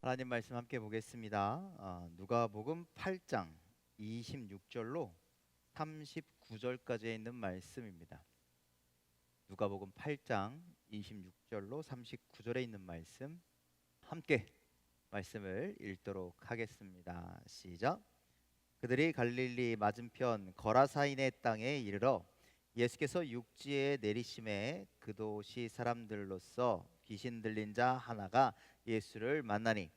하나님 말씀 함께 보겠습니다. 누가복음 8장 26절로 39절까지에 있는 말씀입니다. 누가복음 8장 26절로 39절에 있는 말씀 함께 말씀을 읽도록 하겠습니다. 시작. 그들이 갈릴리 맞은편 거라사인의 땅에 이르러 예수께서 육지에 내리심에 그 도시 사람들로서 귀신 들린 자 하나가 예수를 만나니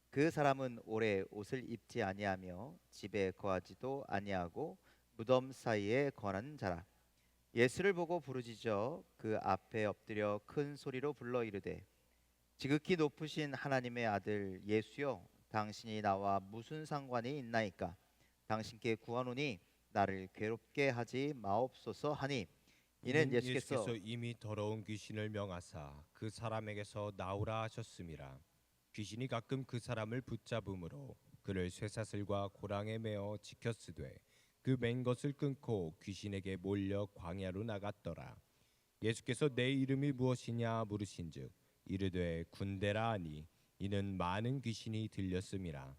그 사람은 오래 옷을 입지 아니하며 집에 거하지도 아니하고 무덤 사이에 거한 자라. 예수를 보고 부르짖어 그 앞에 엎드려 큰 소리로 불러 이르되 지극히 높으신 하나님의 아들 예수여, 당신이 나와 무슨 상관이 있나이까? 당신께 구하노니 나를 괴롭게 하지 마옵소서 하니, 이는 이는 예수께서 예수께서 이미 더러운 귀신을 명하사 그 사람에게서 나오라 하셨음이라. 귀신이 가끔 그 사람을 붙잡음으로 그를 쇠사슬과 고랑에 매어 지켰으되 그 맨 것을 끊고 귀신에게 몰려 광야로 나갔더라. 예수께서 내 이름이 무엇이냐 물으신즉 이르되 군대라 하니 이는 많은 귀신이 들렸음이라.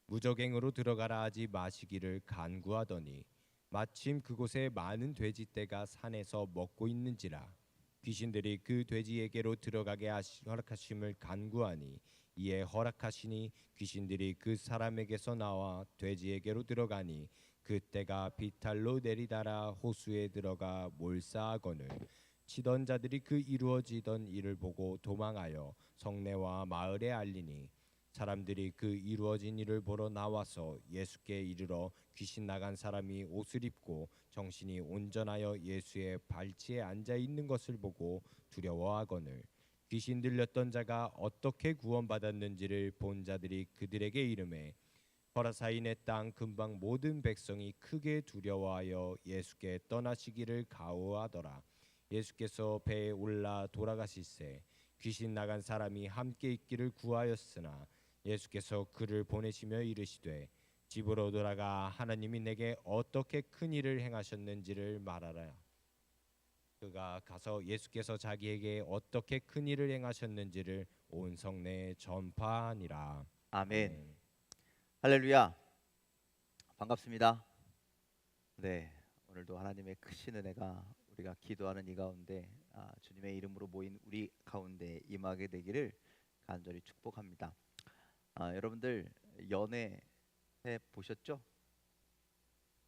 무적행으로 들어가라 하지 마시기를 간구하더니 마침 그곳에 많은 돼지떼가 산에서 먹고 있는지라. 귀신들이 그 돼지에게로 들어가게 허락하심을 간구하니 이에 허락하시니 귀신들이 그 사람에게서 나와 돼지에게로 들어가니 그 떼가 비탈로 내리달아 호수에 들어가 몰사하거늘 치던 자들이 그 이루어지던 일을 보고 도망하여 성내와 마을에 알리니 사람들이 그 이루어진 일을 보러 나와서 예수께 이르러 귀신 나간 사람이 옷을 입고 정신이 온전하여 예수의 발치에 앉아 있는 것을 보고 두려워하거늘 귀신 들렸던 자가 어떻게 구원받았는지를 본 자들이 그들에게 이르매 거라사인의 땅 근방 모든 백성이 크게 두려워하여 예수께 떠나시기를 가오하더라. 예수께서 배에 올라 돌아가실새 귀신 나간 사람이 함께 있기를 구하였으나 예수께서 그를 보내시며 이르시되 집으로 돌아가 하나님이 내게 어떻게 큰 일을 행하셨는지를 말하라. 그가 가서 예수께서 자기에게 어떻게 큰 일을 행하셨는지를 온 성내에 전파하니라. 아멘. 아멘. 할렐루야. 반갑습니다. 네, 오늘도 하나님의 크신 은혜가 우리가 기도하는 이 가운데 주님의 이름으로 모인 우리 가운데 임하게 되기를 간절히 축복합니다. 여러분들 연애 해 보셨죠?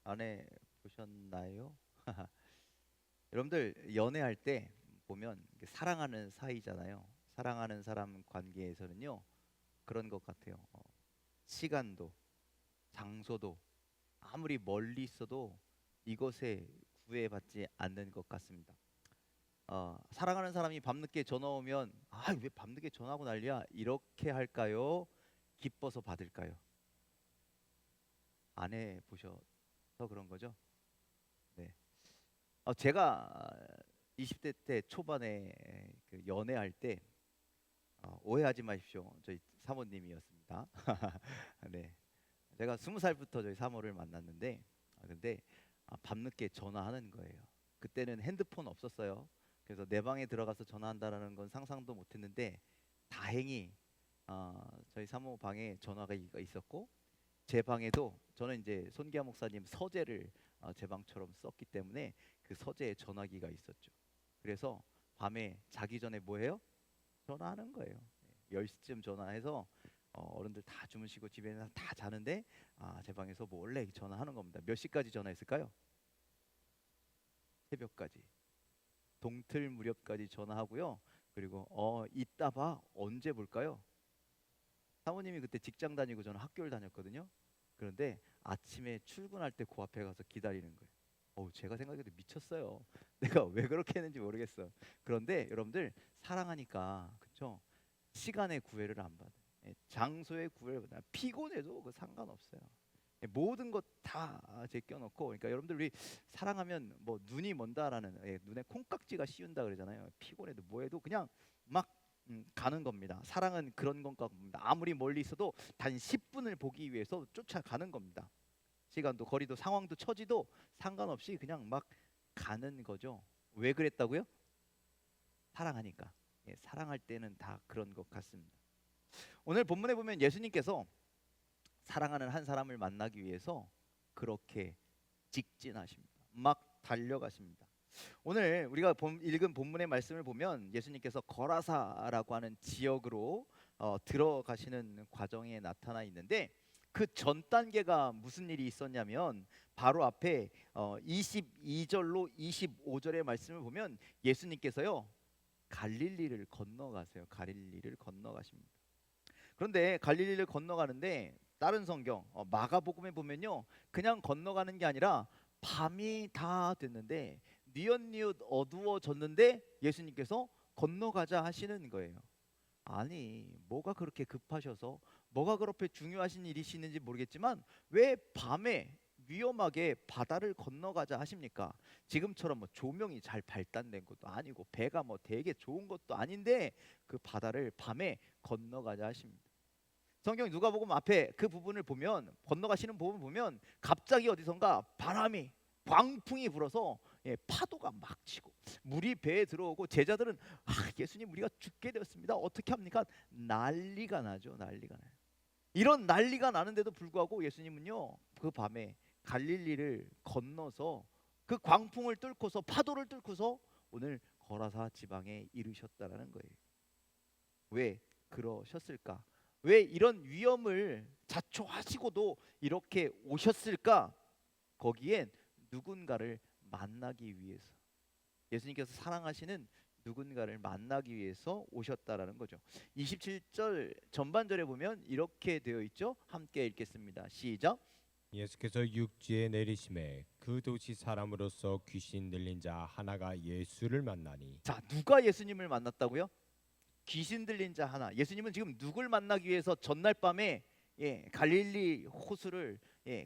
연애 보셨나요? 여러분들 연애할 때 보면 이게 사랑하는 사이잖아요. 사랑하는 사람 관계에서는요 그런 것 같아요. 시간도 장소도 아무리 멀리 있어도 이것에 구애받지 않는 것 같습니다. 사랑하는 사람이 밤늦게 전화 오면 왜 밤늦게 전화하고 난리야 이렇게 할까요? 기뻐서 받을까요? 안 해보셔서 그런 거죠? 네. 제가 20대 때 초반에 그 연애할 때 오해하지 마십시오. 저희 사모님이었습니다. 네. 제가 20살부터 저희 사모를 만났는데 근데 밤늦게 전화하는 거예요. 그때는 핸드폰 없었어요. 그래서 내 방에 들어가서 전화한다라는 건 상상도 못했는데 다행히 저희 사모 방에 전화가 있었고 제 방에도 저는 이제 손기아 목사님 서재를 제 방처럼 썼기 때문에 그 서재에 전화기가 있었죠. 그래서 밤에 자기 전에 뭐 해요? 전화하는 거예요. 10시쯤 전화해서 어른들 다 주무시고 집에는 다 자는데 제 방에서 몰래 전화하는 겁니다. 몇 시까지 전화했을까요? 새벽까지. 동틀 무렵까지 전화하고요. 그리고 이따 봐. 언제 볼까요? 사모님이 그때 직장 다니고 저는 학교를 다녔거든요. 그런데 아침에 출근할 때 그 앞에 가서 기다리는 거예요. 제가 생각해도 미쳤어요. 내가 왜 그렇게 했는지 모르겠어. 그런데 여러분들 사랑하니까 그쵸? 시간의 구애를 안 받아요. 장소의 구애를 받아요. 피곤해도 그 상관없어요. 모든 것 다 제껴놓고 그러니까 여러분들 우리 사랑하면 뭐 눈이 먼다라는 눈에 콩깍지가 씌운다 그러잖아요. 피곤해도 뭐해도 그냥 막 가는 겁니다. 사랑은 그런 건가 봅니다. 아무리 멀리 있어도 단 10분을 보기 위해서 쫓아가는 겁니다. 시간도 거리도 상황도 처지도 상관없이 그냥 막 가는 거죠. 왜 그랬다고요? 사랑하니까. 사랑할 때는 다 그런 것 같습니다. 오늘 본문에 보면 예수님께서 사랑하는 한 사람을 만나기 위해서 그렇게 직진하십니다. 막 달려가십니다. 오늘 우리가 읽은 본문의 말씀을 보면 예수님께서 거라사라고 하는 지역으로 들어가시는 과정에 나타나 있는데, 그 전 단계가 무슨 일이 있었냐면 바로 앞에 22절로 25절의 말씀을 보면 예수님께서요 갈릴리를 건너가세요. 갈릴리를 건너가십니다. 그런데 갈릴리를 건너가는데 다른 성경 마가복음에 보면요 그냥 건너가는 게 아니라 밤이 다 됐는데 뉘엿뉘엿 어두워졌는데 예수님께서 건너가자 하시는 거예요. 아니 뭐가 그렇게 급하셔서 뭐가 그렇게 중요하신 일이시는지 모르겠지만 왜 밤에 위험하게 바다를 건너가자 하십니까? 지금처럼 뭐 조명이 잘 발달된 것도 아니고 배가 뭐 되게 좋은 것도 아닌데 그 바다를 밤에 건너가자 하십니다. 성경 누가복음 앞에 그 부분을 보면 건너가시는 부분 보면 갑자기 어디선가 바람이 광풍이 불어서 파도가 막 치고 물이 배에 들어오고 제자들은 예수님 우리가 죽게 되었습니다. 어떻게 합니까? 난리가 나죠. 난리가 나요. 이런 난리가 나는데도 불구하고 예수님은요 그 밤에 갈릴리를 건너서 그 광풍을 뚫고서 파도를 뚫고서 오늘 거라사 지방에 이르셨다라는 거예요. 왜 그러셨을까? 왜 이런 위험을 자초하시고도 이렇게 오셨을까? 거기엔 누군가를 만나기 위해서, 예수님께서 사랑하시는 누군가를 만나기 위해서 오셨다라는 거죠. 27절 전반절에 보면 이렇게 되어 있죠. 함께 읽겠습니다. 시작. 예수께서 육지에 내리심에 그 도시 사람으로서 귀신 들린 자 하나가 예수를 만나니. 자, 누가 예수님을 만났다고요? 귀신 들린 자 하나. 예수님은 지금 누굴 만나기 위해서 전날 밤에 갈릴리 호수를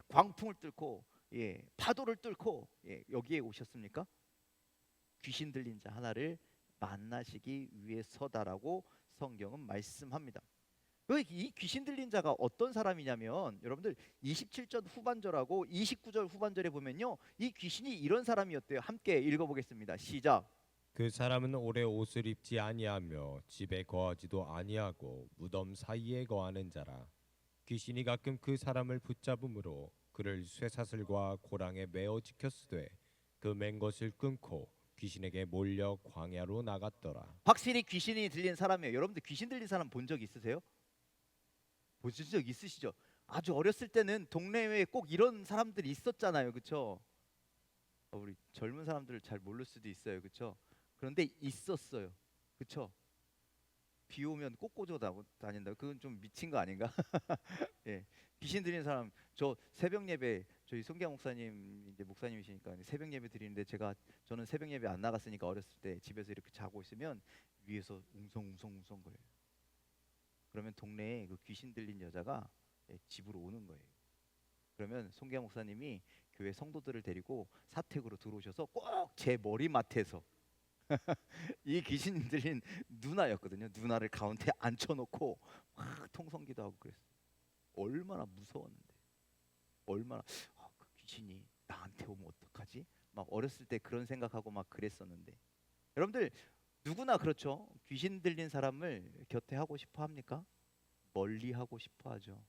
광풍을 뚫고 파도를 뚫고 여기에 오셨습니까? 귀신 들린 자 하나를 만나시기 위해서다라고 성경은 말씀합니다. 이 귀신 들린 자가 어떤 사람이냐면 여러분들 27절 후반절하고 29절 후반절에 보면요 이 귀신이 이런 사람이었대요. 함께 읽어보겠습니다. 시작. 그 사람은 오래 옷을 입지 아니하며 집에 거하지도 아니하고 무덤 사이에 거하는 자라. 귀신이 가끔 그 사람을 붙잡음으로 그를 쇠사슬과 고랑에 매어 지켰으되 그 맨 것을 끊고 귀신에게 몰려 광야로 나갔더라. 확실히 귀신이 들린 사람이에요. 여러분들 귀신 들린 사람 본 적 있으세요? 보신 적 있으시죠? 아주 어렸을 때는 동네에 꼭 이런 사람들이 있었잖아요. 그렇죠? 우리 젊은 사람들을 잘 모를 수도 있어요. 그렇죠? 그런데 있었어요. 그렇죠? 비 오면 꽃꽂아 다닌다. 그건 좀 미친 거 아닌가? 예. 귀신 들린 사람 저 새벽 예배 저희 송기아 목사님 이제 목사님이시니까 새벽 예배 드리는데 저는 새벽 예배 안 나갔으니까 어렸을 때 집에서 이렇게 자고 있으면 위에서 웅성웅성웅성 거려요. 그러면 동네에 그 귀신 들린 여자가 집으로 오는 거예요. 그러면 송기아 목사님이 교회 성도들을 데리고 사택으로 들어오셔서 꼭 제 머리맡에서 이 귀신 들린 누나였거든요. 누나를 가운데 앉혀놓고 막 통성기도 하고 그랬어요. 얼마나 무서웠는데, 얼마나 그 귀신이 나한테 오면 어떡하지? 막 어렸을 때 그런 생각하고 막 그랬었는데, 여러분들 누구나 그렇죠. 귀신 들린 사람을 곁에 하고 싶어 합니까? 멀리 하고 싶어 하죠.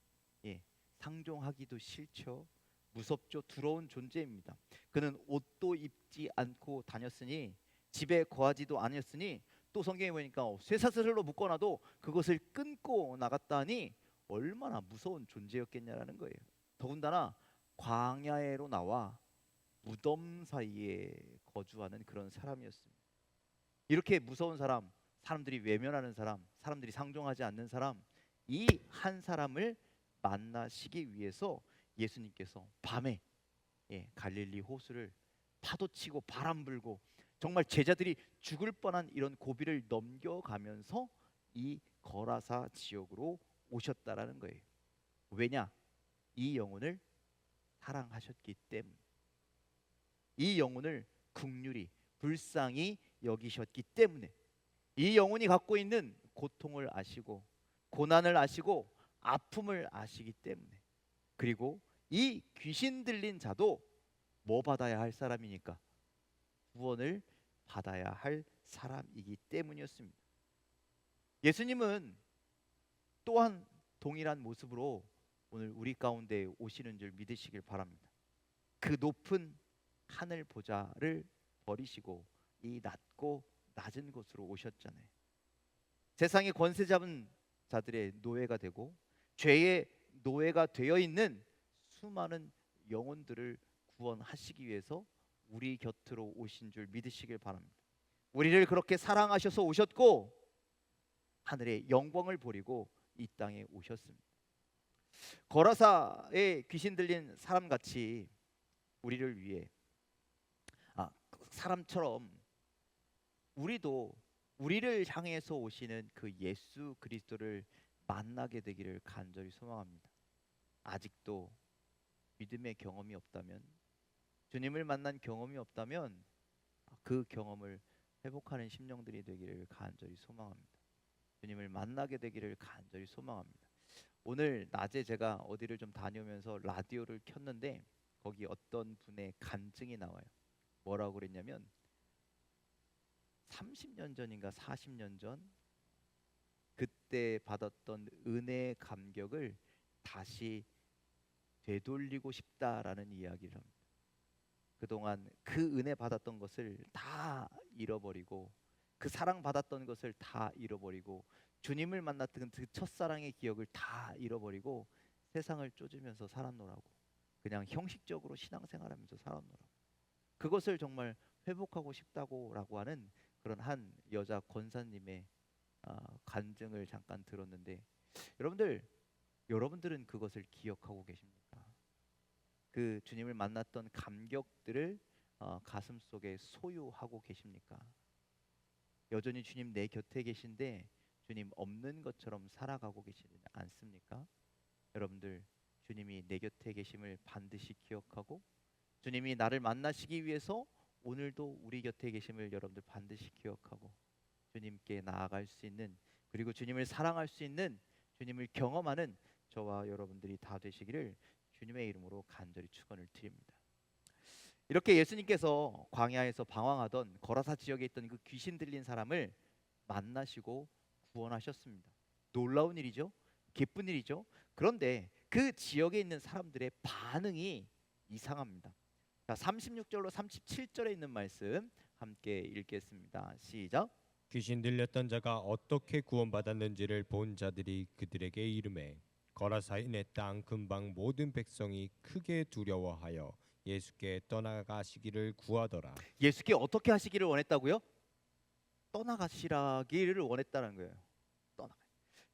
상종하기도 싫죠. 무섭죠. 두려운 존재입니다. 그는 옷도 입지 않고 다녔으니 집에 거하지도 아니었으니 또 성경에 보니까 쇠사슬로 묶어놔도 그것을 끊고 나갔다니 얼마나 무서운 존재였겠냐라는 거예요. 더군다나 광야에로 나와 무덤 사이에 거주하는 그런 사람이었습니다. 이렇게 무서운 사람, 사람들이 외면하는 사람, 사람들이 상종하지 않는 사람, 이 한 사람을 만나시기 위해서 예수님께서 밤에 갈릴리 호수를 파도치고 바람 불고 정말 제자들이 죽을 뻔한 이런 고비를 넘겨가면서 이 거라사 지역으로 오셨다라는 거예요. 왜냐? 이 영혼을 사랑하셨기 때문에, 이 영혼을 긍휼히 불쌍히 여기셨기 때문에, 이 영혼이 갖고 있는 고통을 아시고 고난을 아시고 아픔을 아시기 때문에, 그리고 이 귀신 들린 자도 뭐 받아야 할 사람이니까? 구원을 받아야 할 사람이기 때문이었습니다. 예수님은 또한 동일한 모습으로 오늘 우리 가운데 오시는 줄 믿으시길 바랍니다. 그 높은 하늘 보좌를 버리시고 이 낮고 낮은 곳으로 오셨잖아요. 세상의 권세 잡은 자들의 노예가 되고 죄의 노예가 되어 있는 수많은 영혼들을 구원하시기 위해서 우리 곁으로 오신 줄 믿으시길 바랍니다. 우리를 그렇게 사랑하셔서 오셨고 하늘의 영광을 버리고 이 땅에 오셨습니다. 거라사에 귀신 들린 사람같이 우리를 위해 사람처럼 우리도 우리를 향해서 오시는 그 예수 그리스도를 만나게 되기를 간절히 소망합니다. 아직도 믿음의 경험이 없다면, 주님을 만난 경험이 없다면 그 경험을 회복하는 심령들이 되기를 간절히 소망합니다. 주님을 만나게 되기를 간절히 소망합니다. 오늘 낮에 제가 어디를 좀 다녀오면서 라디오를 켰는데 거기 어떤 분의 간증이 나와요. 뭐라고 그랬냐면 30년 전인가 40년 전 그때 받았던 은혜의 감격을 다시 되돌리고 싶다라는 이야기를 합니다. 그동안 그 은혜 받았던 것을 다 잃어버리고 그 사랑 받았던 것을 다 잃어버리고 주님을 만났던 그 첫사랑의 기억을 다 잃어버리고 세상을 쫓으면서 살았노라고, 그냥 형식적으로 신앙생활하면서 살았노라고, 그것을 정말 회복하고 싶다고라고 하는 그런 한 여자 권사님의 간증을 잠깐 들었는데, 여러분들은 그것을 기억하고 계십니까? 그 주님을 만났던 감격들을 가슴 속에 소유하고 계십니까? 여전히 주님 내 곁에 계신데 주님 없는 것처럼 살아가고 계시지 않습니까? 여러분들, 주님이 내 곁에 계심을 반드시 기억하고 주님이 나를 만나시기 위해서 오늘도 우리 곁에 계심을 여러분들 반드시 기억하고 주님께 나아갈 수 있는, 그리고 주님을 사랑할 수 있는, 주님을 경험하는 저와 여러분들이 다 되시기를 주님의 이름으로 간절히 축원을 드립니다. 이렇게 예수님께서 광야에서 방황하던 거라사 지역에 있던 그 귀신 들린 사람을 만나시고 구원하셨습니다. 놀라운 일이죠. 기쁜 일이죠. 그런데 그 지역에 있는 사람들의 반응이 이상합니다. 자, 36절로 37절에 있는 말씀 함께 읽겠습니다. 시작. 귀신 들렸던 자가 어떻게 구원받았는지를 본 자들이 그들에게 이르매 거라사인의 땅 근방 모든 백성이 크게 두려워하여 예수께 떠나가시기를 구하더라. 예수께 어떻게 하시기를 원했다고요? 떠나가시라기를 원했다는 거예요. 떠나가.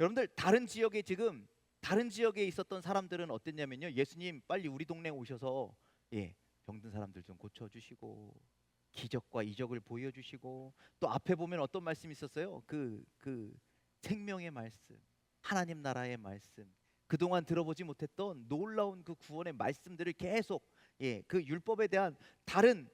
여러분들, 다른 지역에 있었던 사람들은 어땠냐면요, 예수님 빨리 우리 동네에 오셔서 병든 사람들 좀 고쳐주시고 기적과 이적을 보여주시고, 또 앞에 보면 어떤 말씀이 있었어요? 그 생명의 말씀, 하나님 나라의 말씀, 그동안 들어보지 못했던 놀라운 그 구원의 말씀들을 계속 그 율법에 대한 다른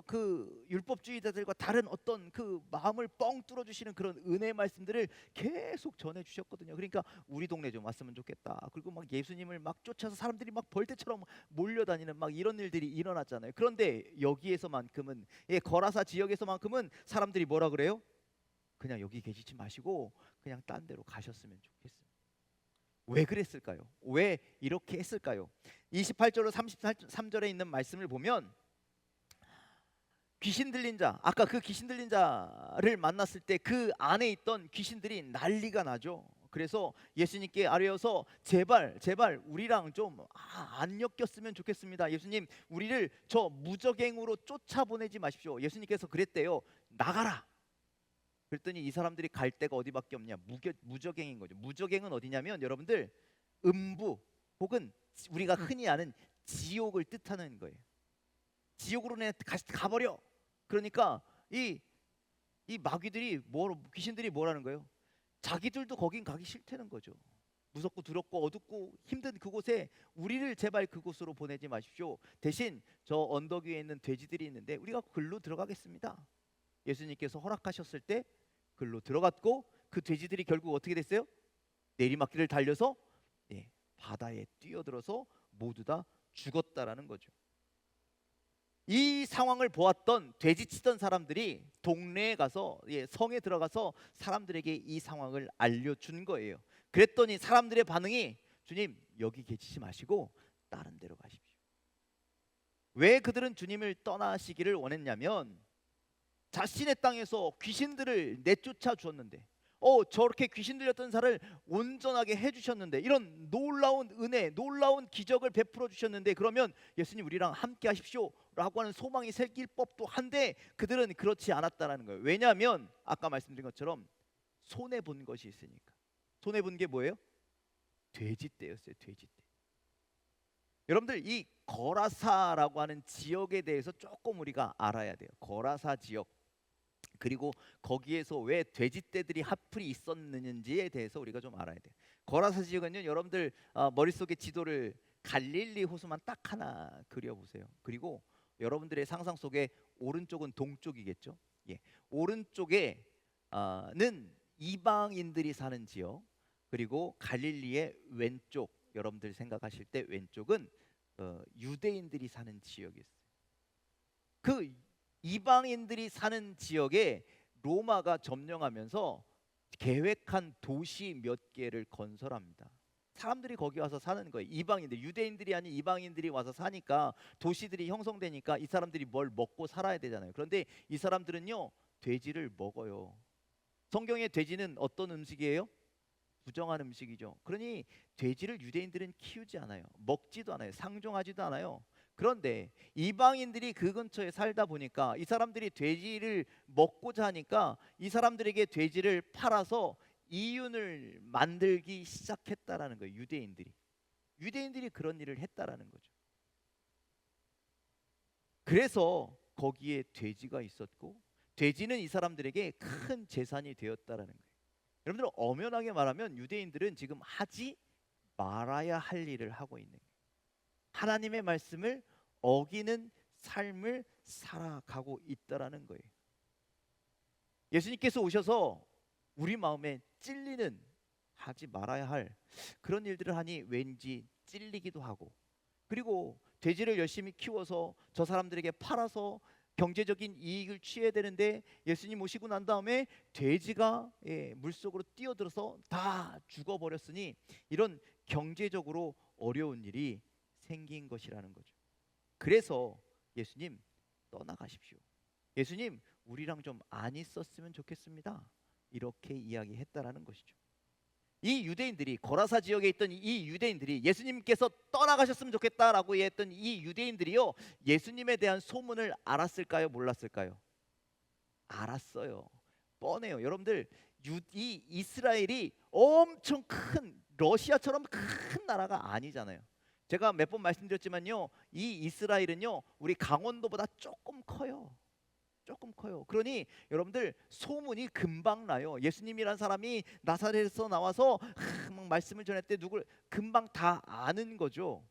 그 율법주의자들과 다른 어떤 그 마음을 뻥 뚫어주시는 그런 은혜의 말씀들을 계속 전해주셨거든요. 그러니까 우리 동네 좀 왔으면 좋겠다. 그리고 막 예수님을 막 쫓아서 사람들이 막 벌떼처럼 몰려다니는 막 이런 일들이 일어났잖아요. 그런데 여기에서만큼은, 거라사 지역에서만큼은 사람들이 뭐라 그래요? 그냥 여기 계시지 마시고 그냥 딴 데로 가셨으면 좋겠습니다. 왜 그랬을까요? 왜 이렇게 했을까요? 28절로 33절에 있는 말씀을 보면 귀신 들린 자, 아까 그 귀신 들린 자를 만났을 때 그 안에 있던 귀신들이 난리가 나죠. 그래서 예수님께 아뢰어서 제발 우리랑 좀 안 엮였으면 좋겠습니다. 예수님, 우리를 저 무적행으로 쫓아보내지 마십시오. 예수님께서 그랬대요. 나가라. 그랬더니 이 사람들이 갈 데가 어디밖에 없냐? 무적행인 거죠. 무적행은 어디냐면 여러분들, 음부 혹은 우리가 흔히 아는 지옥을 뜻하는 거예요. 지옥으로 가버려. 그러니까 이 마귀들이 귀신들이 뭐라는 거예요? 자기들도 거긴 가기 싫다는 거죠. 무섭고 두렵고 어둡고 힘든 그곳에 우리를 제발 그곳으로 보내지 마십시오. 대신 저 언덕 위에 있는 돼지들이 있는데 우리가 글로 들어가겠습니다. 예수님께서 허락하셨을 때 글로 들어갔고, 그 돼지들이 결국 어떻게 됐어요? 내리막길을 달려서 바다에 뛰어들어서 모두 다 죽었다라는 거죠. 이 상황을 보았던 돼지치던 사람들이 동네에 가서 성에 들어가서 사람들에게 이 상황을 알려준 거예요. 그랬더니 사람들의 반응이 주님 여기 계시지 마시고 다른 데로 가십시오. 왜 그들은 주님을 떠나시기를 원했냐면 자신의 땅에서 귀신들을 내쫓아 주었는데 저렇게 귀신 들렸던 자를 온전하게 해주셨는데 이런 놀라운 은혜 놀라운 기적을 베풀어 주셨는데 그러면 예수님 우리랑 함께 하십시오 라고 하는 소망이 생길 법도 한데 그들은 그렇지 않았다는 거예요. 왜냐하면 아까 말씀드린 것처럼 손해본 것이 있으니까. 손해본 게 뭐예요? 돼지떼였어요. 돼지떼. 여러분들 이 거라사라고 하는 지역에 대해서 조금 우리가 알아야 돼요. 거라사 지역 그리고 거기에서 왜 돼지떼들이 하필이 있었는지에 대해서 우리가 좀 알아야 돼요. 거라사 지역은요, 여러분들 머릿속에 지도를 갈릴리 호수만 딱 하나 그려보세요. 그리고 여러분들의 상상 속에 오른쪽은 동쪽이겠죠. 예, 오른쪽에는 이방인들이 사는 지역, 그리고 갈릴리의 왼쪽, 여러분들 생각하실 때 왼쪽은 유대인들이 사는 지역이었어요. 그 이방인들이 사는 지역에 로마가 점령하면서 계획한 도시 몇 개를 건설합니다. 사람들이 거기 와서 사는 거예요. 이방인들, 유대인들이 아닌 이방인들이 와서 사니까 도시들이 형성되니까 이 사람들이 뭘 먹고 살아야 되잖아요. 그런데 이 사람들은요, 돼지를 먹어요. 성경의 돼지는 어떤 음식이에요? 부정한 음식이죠. 그러니 돼지를 유대인들은 키우지 않아요. 먹지도 않아요. 상종하지도 않아요. 그런데 이방인들이 그 근처에 살다 보니까 이 사람들이 돼지를 먹고자 하니까 이 사람들에게 돼지를 팔아서 이윤을 만들기 시작했다라는 거예요. 유대인들이 그런 일을 했다라는 거죠. 그래서 거기에 돼지가 있었고 돼지는 이 사람들에게 큰 재산이 되었다라는 거예요. 여러분들 엄연하게 말하면 유대인들은 지금 하지 말아야 할 일을 하고 있는 거예요. 하나님의 말씀을 어기는 삶을 살아가고 있다라는 거예요. 예수님께서 오셔서 우리 마음에 찔리는 하지 말아야 할 그런 일들을 하니 왠지 찔리기도 하고 그리고 돼지를 열심히 키워서 저 사람들에게 팔아서 경제적인 이익을 취해야 되는데 예수님 오시고 난 다음에 돼지가 물속으로 뛰어들어서 다 죽어버렸으니 이런 경제적으로 어려운 일이 생긴 것이라는 거죠. 그래서 예수님 떠나가십시오. 예수님 우리랑 좀 안 있었으면 좋겠습니다. 이렇게 이야기했다라는 것이죠. 이 유대인들이 거라사 지역에 있던 이 유대인들이 예수님께서 떠나가셨으면 좋겠다라고 했던 이 유대인들이요, 예수님에 대한 소문을 알았을까요? 몰랐을까요? 알았어요. 뻔해요. 여러분들 이 이스라엘이 엄청 큰 러시아처럼 큰 나라가 아니잖아요. 제가 몇 번 말씀드렸지만요, 이 이스라엘은요 우리 강원도보다 조금 커요. 조금 커요. 그러니 여러분들 소문이 금방 나요. 예수님이란 사람이 나사렛에서 나와서 막 말씀을 전했대 누굴 금방 다 아는 거죠.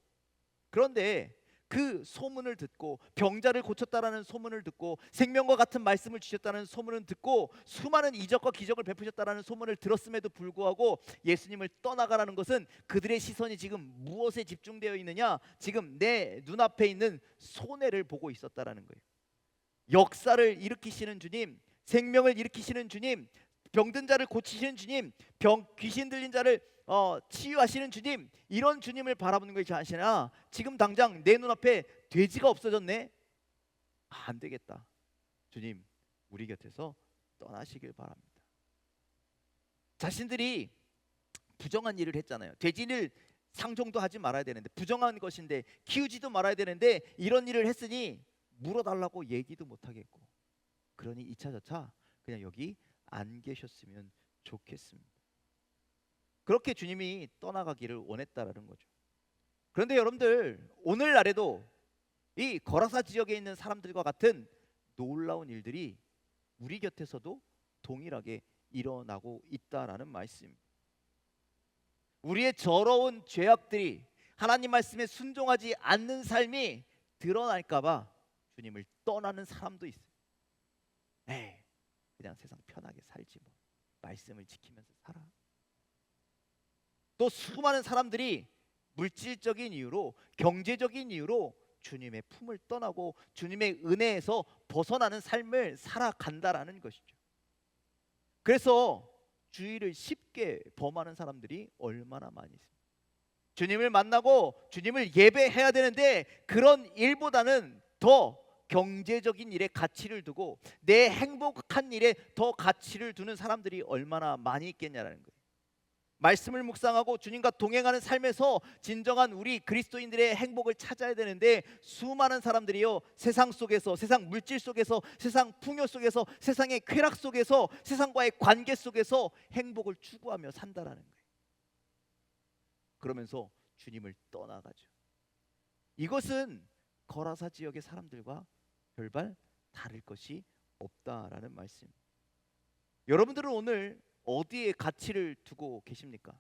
그런데 그 소문을 듣고 병자를 고쳤다라는 소문을 듣고 생명과 같은 말씀을 주셨다는 소문을 듣고 수많은 이적과 기적을 베푸셨다라는 소문을 들었음에도 불구하고 예수님을 떠나가라는 것은 그들의 시선이 지금 무엇에 집중되어 있느냐? 지금 내 눈앞에 있는 손해를 보고 있었다라는 거예요. 역사를 일으키시는 주님, 생명을 일으키시는 주님, 병든 자를 고치시는 주님, 귀신 들린 자를 치유하시는 주님, 이런 주님을 바라보는 것이 아니라 지금 당장 내 눈앞에 돼지가 없어졌네. 안 되겠다. 주님, 우리 곁에서 떠나시길 바랍니다. 자신들이 부정한 일을 했잖아요. 돼지를 상종도 하지 말아야 되는데, 부정한 것인데 키우지도 말아야 되는데 이런 일을 했으니 물어달라고 얘기도 못하겠고, 그러니 이차저차 그냥 여기 안 계셨으면 좋겠습니다. 그렇게 주님이 떠나가기를 원했다라는 거죠. 그런데 여러분들 오늘날에도 이 거라사 지역에 있는 사람들과 같은 놀라운 일들이 우리 곁에서도 동일하게 일어나고 있다라는 말씀입니다. 우리의 더러운 죄악들이 하나님 말씀에 순종하지 않는 삶이 드러날까 봐 주님을 떠나는 사람도 있어요. 그냥 세상 편하게 살지 뭐. 말씀을 지키면서 살아. 또 수많은 사람들이 물질적인 이유로, 경제적인 이유로 주님의 품을 떠나고 주님의 은혜에서 벗어나는 삶을 살아간다라는 것이죠. 그래서 주의를 쉽게 범하는 사람들이 얼마나 많이 있습니다. 주님을 만나고 주님을 예배해야 되는데 그런 일보다는 더 경제적인 일에 가치를 두고 내 행복한 일에 더 가치를 두는 사람들이 얼마나 많이 있겠냐라는 거예요. 말씀을 묵상하고 주님과 동행하는 삶에서 진정한 우리 그리스도인들의 행복을 찾아야 되는데 수많은 사람들이요, 세상 속에서, 세상 물질 속에서, 세상 풍요 속에서, 세상의 쾌락 속에서, 세상과의 관계 속에서 행복을 추구하며 산다라는 거예요. 그러면서 주님을 떠나가죠. 이것은 거라사 지역의 사람들과 별반 다를 것이 없다라는 말씀. 여러분들은 오늘 어디에 가치를 두고 계십니까?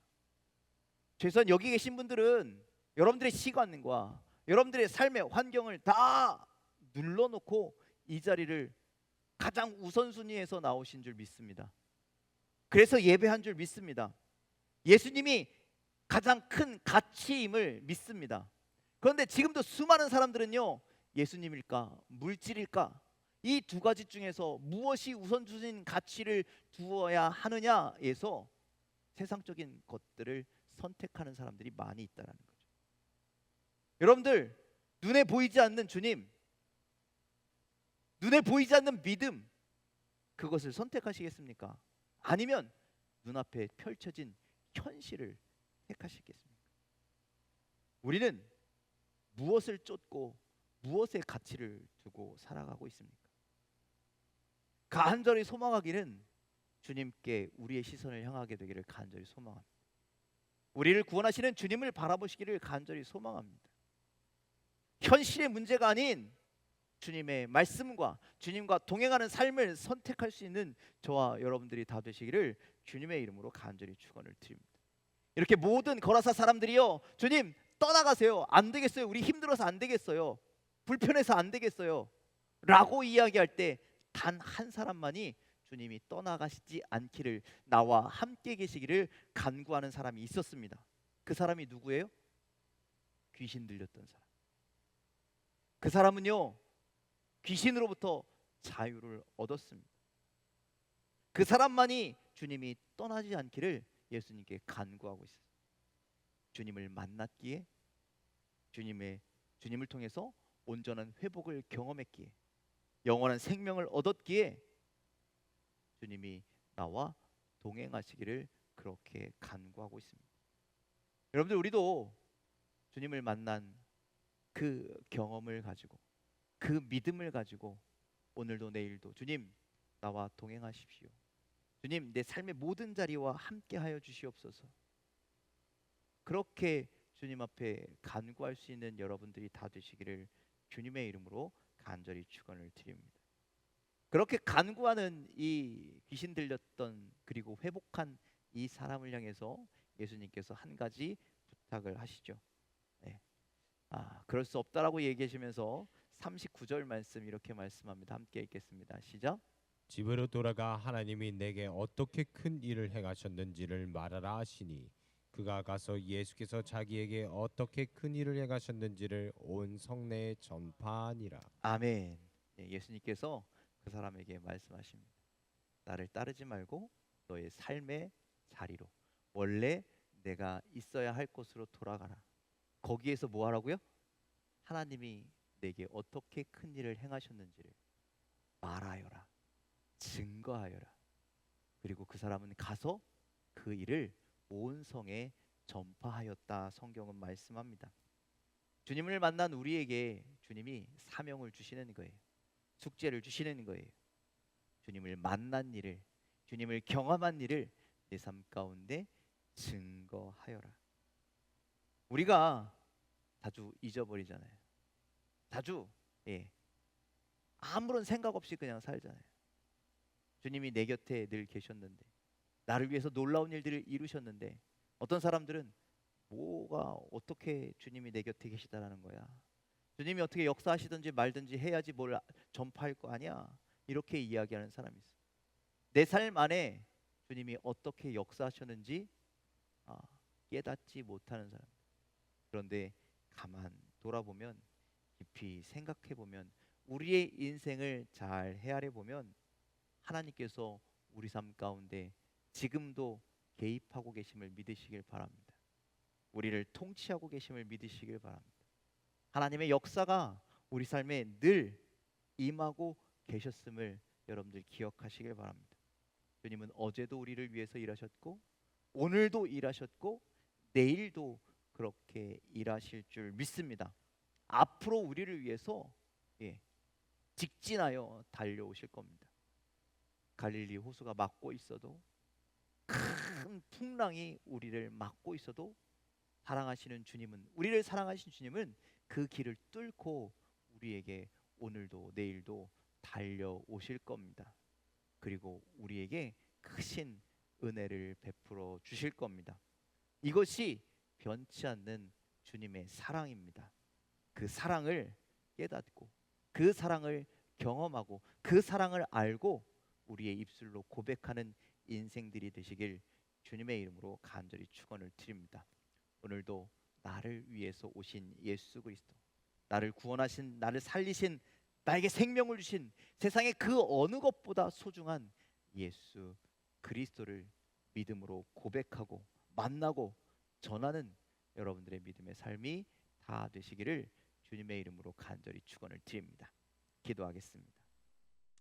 최소한 여기 계신 분들은 여러분들의 시간과 여러분들의 삶의 환경을 다 눌러놓고 이 자리를 가장 우선순위에서 나오신 줄 믿습니다. 그래서 예배한 줄 믿습니다. 예수님이 가장 큰 가치임을 믿습니다. 그런데 지금도 수많은 사람들은요, 예수님일까 물질일까 이 두 가지 중에서 무엇이 우선순위 가치를 두어야 하느냐에서 세상적인 것들을 선택하는 사람들이 많이 있다는 거죠. 여러분들, 눈에 보이지 않는 주님, 눈에 보이지 않는 믿음, 그것을 선택하시겠습니까? 아니면 눈앞에 펼쳐진 현실을 택하시겠습니까? 우리는 무엇을 쫓고 무엇에 가치를 두고 살아가고 있습니까? 간절히 소망하기는 주님께 우리의 시선을 향하게 되기를 간절히 소망합니다. 우리를 구원하시는 주님을 바라보시기를 간절히 소망합니다. 현실의 문제가 아닌 주님의 말씀과 주님과 동행하는 삶을 선택할 수 있는 저와 여러분들이 다 되시기를 주님의 이름으로 간절히 축원을 드립니다. 이렇게 모든 거라사 사람들이요, 주님 떠나가세요, 안 되겠어요, 우리 힘들어서 안 되겠어요, 불편해서 안 되겠어요 라고 이야기할 때 단 한 사람만이 주님이 떠나가시지 않기를, 나와 함께 계시기를 간구하는 사람이 있었습니다. 그 사람이 누구예요? 귀신 들렸던 사람. 그 사람은요, 귀신으로부터 자유를 얻었습니다. 그 사람만이 주님이 떠나지 않기를 예수님께 간구하고 있어요. 주님을 만났기에, 주님을 통해서 온전한 회복을 경험했기에, 영원한 생명을 얻었기에 주님이 나와 동행하시기를 그렇게 간구하고 있습니다. 여러분들, 우리도 주님을 만난 그 경험을 가지고, 그 믿음을 가지고 오늘도 내일도 주님 나와 동행하십시오, 주님 내 삶의 모든 자리와 함께하여 주시옵소서, 그렇게 주님 앞에 간구할 수 있는 여러분들이 다 되시기를 주님의 이름으로 간절히 축원을 드립니다. 그렇게 간구하는 이 귀신 들렸던 그리고 회복한 이 사람을 향해서 예수님께서 한 가지 부탁을 하시죠. 네. 그럴 수 없다라고 얘기하시면서 39절 말씀 이렇게 말씀합니다. 함께 읽겠습니다. 시작. 집으로 돌아가 하나님이 내게 어떻게 큰 일을 행하셨는지를 말하라 하시니 그가 가서 예수께서 자기에게 어떻게 큰 일을 행하셨는지를 온 성내에 전파하니라. 아멘. 예수님께서 그 사람에게 말씀하십니다. 나를 따르지 말고 너의 삶의 자리로, 원래 내가 있어야 할 곳으로 돌아가라. 거기에서 뭐 하라고요? 하나님이 내게 어떻게 큰 일을 행하셨는지를 말하여라, 증거하여라. 그리고 그 사람은 가서 그 일을 온 성에 전파하였다. 성경은 말씀합니다. 주님을 만난 우리에게 주님이 사명을 주시는 거예요. 숙제를 주시는 거예요. 주님을 만난 일을, 주님을 경험한 일을 내 삶 가운데 증거하여라. 우리가 자주 잊어버리잖아요. 자주 아무런 생각 없이 그냥 살잖아요. 주님이 내 곁에 늘 계셨는데, 나를 위해서 놀라운 일들을 이루셨는데, 어떤 사람들은 뭐가 어떻게 주님이 내 곁에 계시다라는 거야, 주님이 어떻게 역사하시든지 말든지 해야지 뭘 전파할 거 아니야, 이렇게 이야기하는 사람이 있어. 내 삶 안에 주님이 어떻게 역사하셨는지 깨닫지 못하는 사람. 그런데 가만 돌아보면 깊이 생각해 보면, 우리의 인생을 잘 헤아려 보면 하나님께서 우리 삶 가운데 지금도 개입하고 계심을 믿으시길 바랍니다. 우리를 통치하고 계심을 믿으시길 바랍니다. 하나님의 역사가 우리 삶에 늘 임하고 계셨음을 여러분들 기억하시길 바랍니다. 주님은 어제도 우리를 위해서 일하셨고, 오늘도 일하셨고, 내일도 그렇게 일하실 줄 믿습니다. 앞으로 우리를 위해서 직진하여 달려오실 겁니다. 갈릴리 호수가 막고 있어도, 큰 풍랑이 우리를 막고 있어도, 우리를 사랑하신 주님은 그 길을 뚫고 우리에게 오늘도 내일도 달려오실 겁니다. 그리고 우리에게 크신 은혜를 베풀어 주실 겁니다. 이것이 변치 않는 주님의 사랑입니다. 그 사랑을 깨닫고, 그 사랑을 경험하고, 그 사랑을 알고 우리의 입술로 고백하는 인생들이 되시길 주님의 이름으로 간절히 축원을 드립니다. 오늘도 나를 위해서 오신 예수 그리스도, 나를 구원하신, 나를 살리신, 나에게 생명을 주신, 세상의 그 어느 것보다 소중한 예수 그리스도를 믿음으로 고백하고 만나고 전하는 여러분들의 믿음의 삶이 다 되시기를 주님의 이름으로 간절히 축원을 드립니다. 기도하겠습니다.